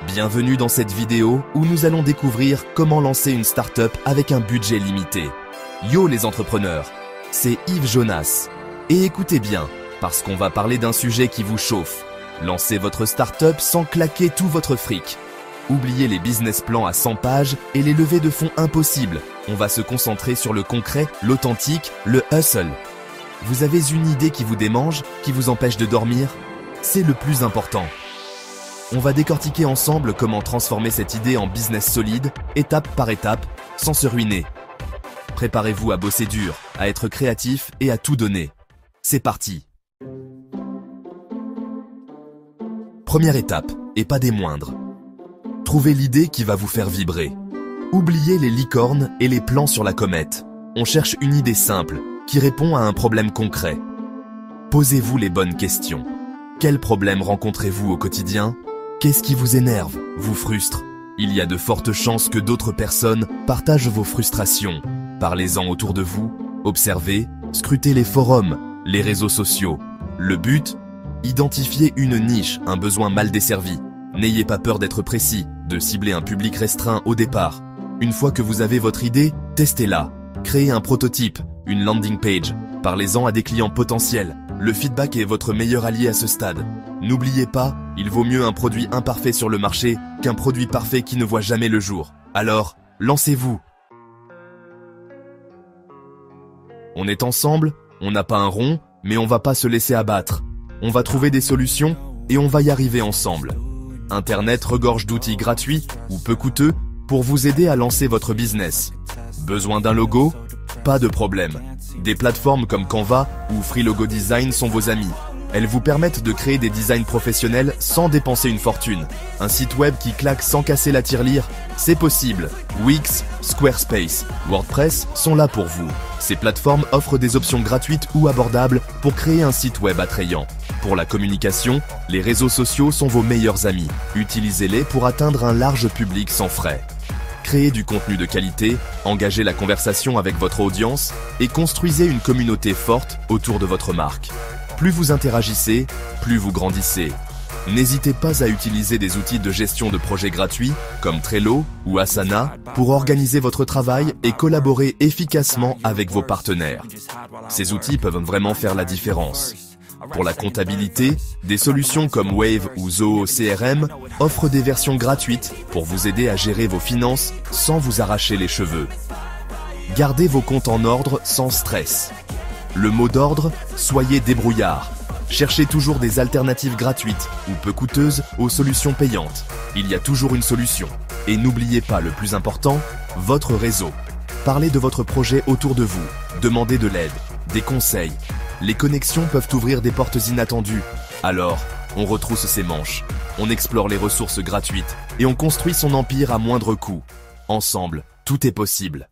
Bienvenue dans cette vidéo où nous allons découvrir comment lancer une start-up avec un budget limité. Yo les entrepreneurs, c'est Yves Jonas. Et écoutez bien, parce qu'on va parler d'un sujet qui vous chauffe. Lancez votre start-up sans claquer tout votre fric. Oubliez les business plans à 100 pages et les levées de fonds impossibles. On va se concentrer sur le concret, l'authentique, le hustle. Vous avez une idée qui vous démange, qui vous empêche de dormir? C'est le plus important. On va décortiquer ensemble comment transformer cette idée en business solide, étape par étape, sans se ruiner. Préparez-vous à bosser dur, à être créatif et à tout donner. C'est parti! Première étape, et pas des moindres. Trouvez l'idée qui va vous faire vibrer. Oubliez les licornes et les plans sur la comète. On cherche une idée simple, qui répond à un problème concret. Posez-vous les bonnes questions. Quels problèmes rencontrez-vous au quotidien? Qu'est-ce qui vous énerve, vous frustre? Il y a de fortes chances que d'autres personnes partagent vos frustrations. Parlez-en autour de vous, observez, scrutez les forums, les réseaux sociaux. Le but? Identifier une niche, un besoin mal desservi. N'ayez pas peur d'être précis, de cibler un public restreint au départ. Une fois que vous avez votre idée, testez-la. Créez un prototype, une landing page. Parlez-en à des clients potentiels. Le feedback est votre meilleur allié à ce stade. N'oubliez pas, il vaut mieux un produit imparfait sur le marché qu'un produit parfait qui ne voit jamais le jour. Alors, lancez-vous. On est ensemble, on n'a pas un rond, mais on va pas se laisser abattre. On va trouver des solutions et on va y arriver ensemble. Internet regorge d'outils gratuits ou peu coûteux pour vous aider à lancer votre business. Besoin d'un logo? Pas de problème. Des plateformes comme Canva ou Free Logo Design sont vos amis. Elles vous permettent de créer des designs professionnels sans dépenser une fortune. Un site web qui claque sans casser la tirelire? C'est possible. Wix, Squarespace, WordPress sont là pour vous. Ces plateformes offrent des options gratuites ou abordables pour créer un site web attrayant. Pour la communication, les réseaux sociaux sont vos meilleurs amis. Utilisez-les pour atteindre un large public sans frais. Créez du contenu de qualité, engagez la conversation avec votre audience et construisez une communauté forte autour de votre marque. Plus vous interagissez, plus vous grandissez. N'hésitez pas à utiliser des outils de gestion de projets gratuits comme Trello ou Asana pour organiser votre travail et collaborer efficacement avec vos partenaires. Ces outils peuvent vraiment faire la différence. Pour la comptabilité, des solutions comme Wave ou Zoho CRM offrent des versions gratuites pour vous aider à gérer vos finances sans vous arracher les cheveux. Gardez vos comptes en ordre sans stress. Le mot d'ordre, soyez débrouillard. Cherchez toujours des alternatives gratuites ou peu coûteuses aux solutions payantes. Il y a toujours une solution. Et n'oubliez pas le plus important, votre réseau. Parlez de votre projet autour de vous. Demandez de l'aide, des conseils. Les connexions peuvent ouvrir des portes inattendues. Alors, on retrousse ses manches. On explore les ressources gratuites et on construit son empire à moindre coût. Ensemble, tout est possible.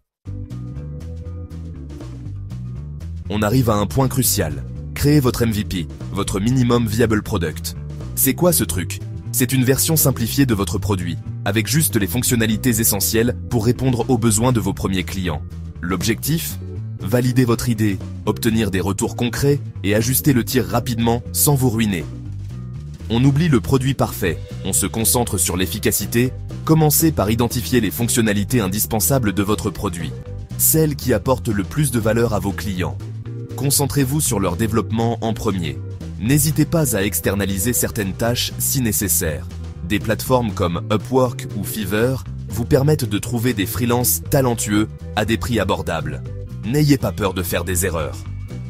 On arrive à un point crucial. Créez votre MVP, votre Minimum Viable Product. C'est quoi ce truc? C'est une version simplifiée de votre produit, avec juste les fonctionnalités essentielles pour répondre aux besoins de vos premiers clients. L'objectif? Valider votre idée, obtenir des retours concrets et ajuster le tir rapidement sans vous ruiner. On oublie le produit parfait, on se concentre sur l'efficacité. Commencez par identifier les fonctionnalités indispensables de votre produit, celles qui apportent le plus de valeur à vos clients. Concentrez-vous sur leur développement en premier. N'hésitez pas à externaliser certaines tâches si nécessaire. Des plateformes comme Upwork ou Fiverr vous permettent de trouver des freelances talentueux à des prix abordables. N'ayez pas peur de faire des erreurs.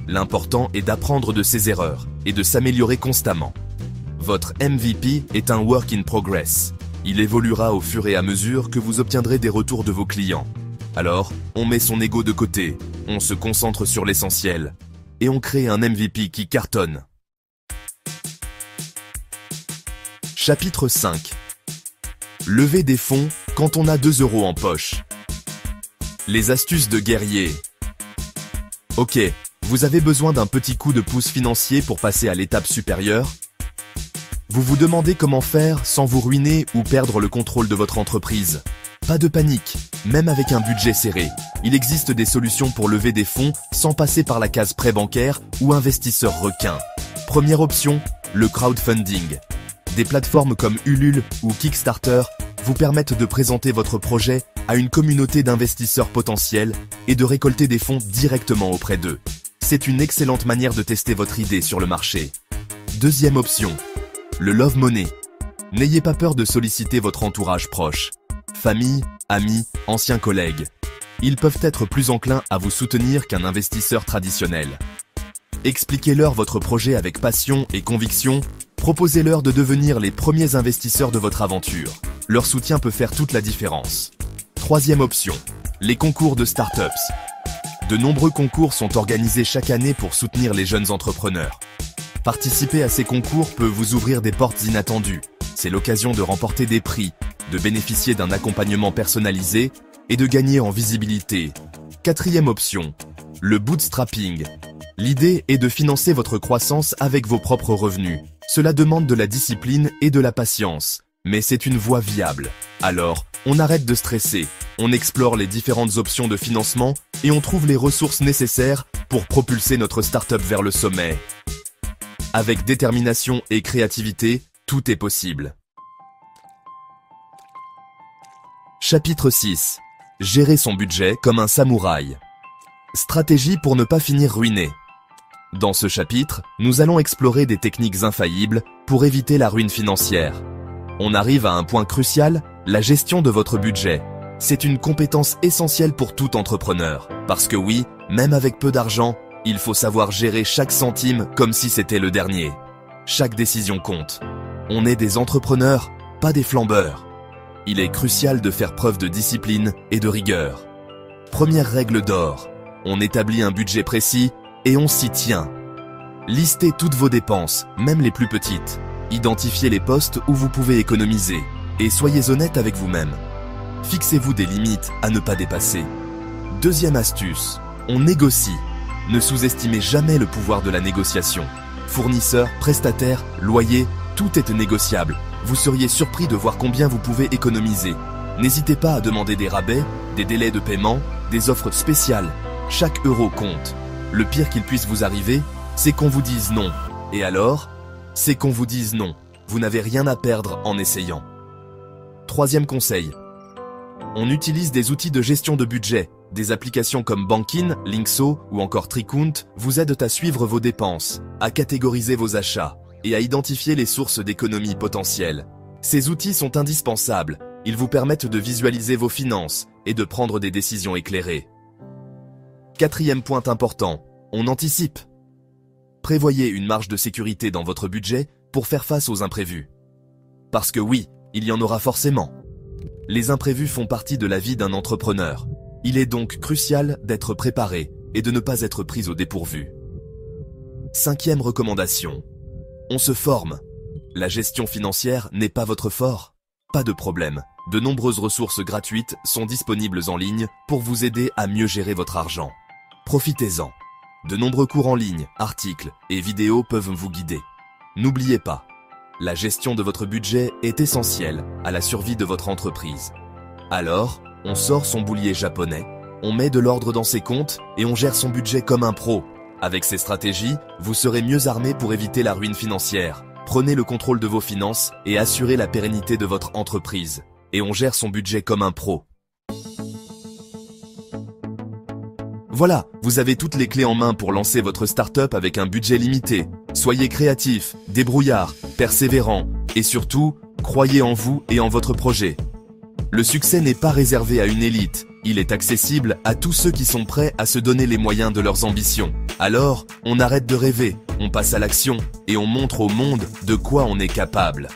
L'important est d'apprendre de ces erreurs et de s'améliorer constamment. Votre MVP est un work in progress. Il évoluera au fur et à mesure que vous obtiendrez des retours de vos clients. Alors, on met son ego de côté, on se concentre sur l'essentiel et on crée un MVP qui cartonne. Chapitre 5. Lever des fonds quand on a 2 € en poche. Les astuces de guerrier. Ok, vous avez besoin d'un petit coup de pouce financier pour passer à l'étape supérieure? Vous vous demandez comment faire sans vous ruiner ou perdre le contrôle de votre entreprise? Pas de panique, même avec un budget serré, il existe des solutions pour lever des fonds sans passer par la case prêt bancaire ou investisseur requin. Première option, le crowdfunding. Des plateformes comme Ulule ou Kickstarter vous permettent de présenter votre projet à une communauté d'investisseurs potentiels et de récolter des fonds directement auprès d'eux. C'est une excellente manière de tester votre idée sur le marché. Deuxième option, le Love Money. N'ayez pas peur de solliciter votre entourage proche. Famille, amis, anciens collègues. Ils peuvent être plus enclins à vous soutenir qu'un investisseur traditionnel. Expliquez-leur votre projet avec passion et conviction. Proposez-leur de devenir les premiers investisseurs de votre aventure. Leur soutien peut faire toute la différence. Troisième option, les concours de startups. De nombreux concours sont organisés chaque année pour soutenir les jeunes entrepreneurs. Participer à ces concours peut vous ouvrir des portes inattendues. C'est l'occasion de remporter des prix, de bénéficier d'un accompagnement personnalisé et de gagner en visibilité. Quatrième option, le bootstrapping. L'idée est de financer votre croissance avec vos propres revenus. Cela demande de la discipline et de la patience, mais c'est une voie viable. Alors, on arrête de stresser, on explore les différentes options de financement et on trouve les ressources nécessaires pour propulser notre start-up vers le sommet. Avec détermination et créativité, tout est possible. Chapitre 6. Gérer son budget comme un samouraï. Stratégie pour ne pas finir ruiné. Dans ce chapitre, nous allons explorer des techniques infaillibles pour éviter la ruine financière. On arrive à un point crucial, la gestion de votre budget. C'est une compétence essentielle pour tout entrepreneur. Parce que oui, même avec peu d'argent, il faut savoir gérer chaque centime comme si c'était le dernier. Chaque décision compte. On est des entrepreneurs, pas des flambeurs. Il est crucial de faire preuve de discipline et de rigueur. Première règle d'or, on établit un budget précis et on s'y tient. Listez toutes vos dépenses, même les plus petites. Identifiez les postes où vous pouvez économiser et soyez honnête avec vous-même. Fixez-vous des limites à ne pas dépasser. Deuxième astuce, on négocie. Ne sous-estimez jamais le pouvoir de la négociation. Fournisseurs, prestataires, loyers, tout est négociable. Vous seriez surpris de voir combien vous pouvez économiser. N'hésitez pas à demander des rabais, des délais de paiement, des offres spéciales. Chaque euro compte. Le pire qu'il puisse vous arriver, c'est qu'on vous dise non. Et alors, c'est qu'on vous dise non. Vous n'avez rien à perdre en essayant. Troisième conseil. On utilise des outils de gestion de budget. Des applications comme Bankin, Linkso ou encore Tricount vous aident à suivre vos dépenses, à catégoriser vos achats et à identifier les sources d'économies potentielles. Ces outils sont indispensables. Ils vous permettent de visualiser vos finances et de prendre des décisions éclairées. Quatrième point important, on anticipe. Prévoyez une marge de sécurité dans votre budget pour faire face aux imprévus. Parce que oui, il y en aura forcément. Les imprévus font partie de la vie d'un entrepreneur. Il est donc crucial d'être préparé et de ne pas être pris au dépourvu. Cinquième recommandation. On se forme. La gestion financière n'est pas votre fort. Pas de problème. De nombreuses ressources gratuites sont disponibles en ligne pour vous aider à mieux gérer votre argent. Profitez-en. De nombreux cours en ligne, articles et vidéos peuvent vous guider. N'oubliez pas, la gestion de votre budget est essentielle à la survie de votre entreprise. Alors, on sort son boulier japonais, on met de l'ordre dans ses comptes et on gère son budget comme un pro. Avec ces stratégies, vous serez mieux armé pour éviter la ruine financière. Prenez le contrôle de vos finances et assurez la pérennité de votre entreprise. Et on gère son budget comme un pro. Voilà, vous avez toutes les clés en main pour lancer votre start-up avec un budget limité. Soyez créatif, débrouillard, persévérant et surtout, croyez en vous et en votre projet. Le succès n'est pas réservé à une élite, il est accessible à tous ceux qui sont prêts à se donner les moyens de leurs ambitions. Alors, on arrête de rêver, on passe à l'action et on montre au monde de quoi on est capable.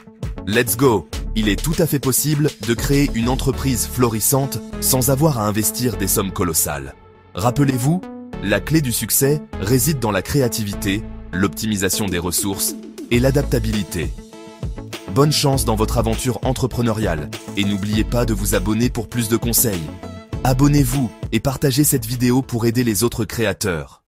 Let's go! Il est tout à fait possible de créer une entreprise florissante sans avoir à investir des sommes colossales. Rappelez-vous, la clé du succès réside dans la créativité, l'optimisation des ressources et l'adaptabilité. Bonne chance dans votre aventure entrepreneuriale et n'oubliez pas de vous abonner pour plus de conseils. Abonnez-vous et partagez cette vidéo pour aider les autres créateurs.